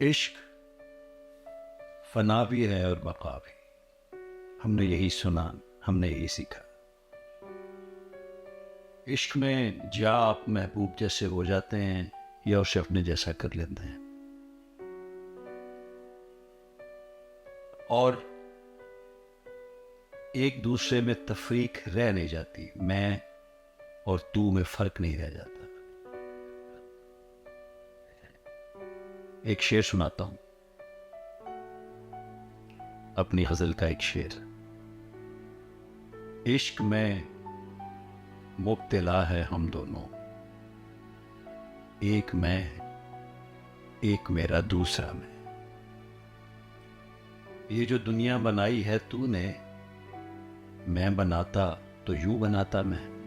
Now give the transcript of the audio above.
इश्क फना भी है और बका भी। हमने यही सुना, हमने यही सीखा। इश्क में जा आप महबूब जैसे हो जाते हैं या उसे अपने जैसा कर लेते हैं, और एक दूसरे में तफरीक रह नहीं जाती। मैं और तू में फर्क नहीं रह जाता। एक शेर सुनाता हूं, अपनी गजल का एक शेर। इश्क में मुब्तला है हम दोनों, एक मैं, एक मेरा दूसरा मैं। ये जो दुनिया बनाई है तूने, मैं बनाता तो यूं बनाता मैं।